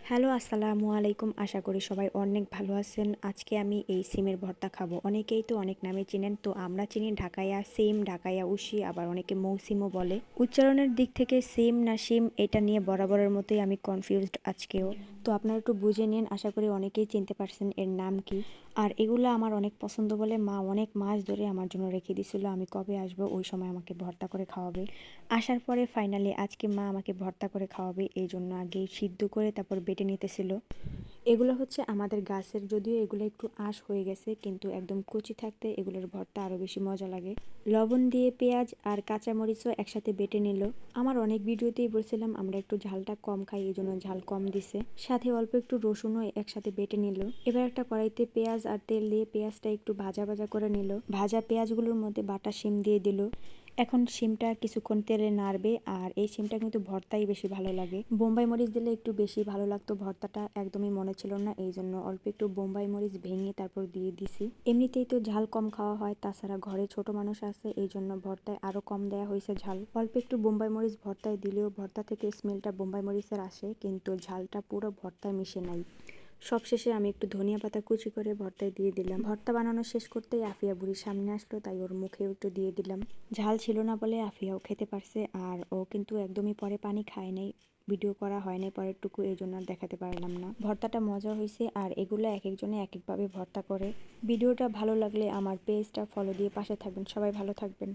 Hello, আসসালামু আলাইকুম। আশা করি সবাই অনেক ভালো আছেন। আজকে আমি এই সিমের ভর্তা খাবো। অনেকেই তো অনেক নামে চিনেন, তো আমরা চিনি ঢাকাইয়া সিম, ঢাকাইয়া উশি, আবার অনেকে মৌসিমও বলে। উচ্চারণের দিক থেকে সিম না শিম এটা নিয়ে বরাবরের মতোই আমি কনফিউজড আজকেও। তো আপনারা একটু বুঝে নিন, আশা করি অনেকেই চিনতে পারছেন এর নাম কি। আর এগুলো আমার অনেক পছন্দ বলে মা অনেক মাস ধরে আমার জন্য রেখে দিছিল, আমি কবে আসবো ওই সময় আমাকে ভর্তা করে খাওয়াবে। আসার পরে ফাইনালি আজকে মা আমাকে ভর্তা করে খাওয়াবে, এই জন্য আগে সিদ্ধ করে তারপর বেটে নিতেছিল। এগুলো হচ্ছে আমাদের গাছের, যদিও এগুলো একটু আঁশ হয়ে গেছে, কিন্তু একদম কচি থাকতে এগুলোর ভর্তা আরও বেশি মজা লাগে। লবণ দিয়ে পেঁয়াজ আর কাঁচামরিচও একসাথে বেটে নিল। আমার অনেক ভিডিওতেই বলছিলাম আমরা একটু ঝালটা কম খাই, এই জন্য ঝাল কম দিছে। সাথে অল্প একটু রসুনও একসাথে বেটে নিল। এবার একটা কড়াইতে পেঁয়াজ আর তেল দিয়ে পেঁয়াজটা একটু ভাজা ভাজা করে নিল। ভাজা পেঁয়াজগুলোর মধ্যে বাটা শিম দিয়ে দিল। এখন শিমটা কিছুক্ষণ তেলে নাড়বে, আর এই শিমটা কিন্তু ভর্তাই বেশি ভালো লাগে। বোম্বাই মরিচ দিলে একটু বেশি ভালো লাগতো, ভর্তাটা একদমই মনে ছিল না, এই জন্য অল্প একটু বোম্বাই মরিচ ভেঙে তারপর দিয়ে দিছি। এমনিতেই তো ঝাল কম খাওয়া হয়, তাছাড়া ঘরে ছোট মানুষ আছে, এই জন্য ভর্তায় আরো কম দেয়া হয়েছে ঝাল। অল্প একটু বোম্বাই মরিচ ভর্তায় দিলেও ভর্তা থেকে স্মেলটা বোম্বাই মরিচের আসে, কিন্তু ঝালটা পুরো ভর্তায় মিশে নাই। সবশেষে আমি একটু ধনিয়া পাতা কুচি করে ভর্তায় দিয়ে দিলাম। ভর্তা বানানো শেষ করতেই আফিয়া বুড়ির সামনে আসলো, তাই ওর মুখেও একটু দিয়ে দিলাম। ঝাল ছিল না বলে আফিয়াও খেতে পারছে, আর ও কিন্তু একদমই পরে পানি খায় নাই। ভিডিও করা হয় নাই পরেরটুকু, এই জন্য আর দেখাতে পারলাম না। ভর্তাটা মজা হয়েছে, আর এগুলো এক একজনে এক একভাবে ভর্তা করে। ভিডিওটা ভালো লাগলে আমার পেজটা ফলো দিয়ে পাশে থাকবেন। সবাই ভালো থাকবেন।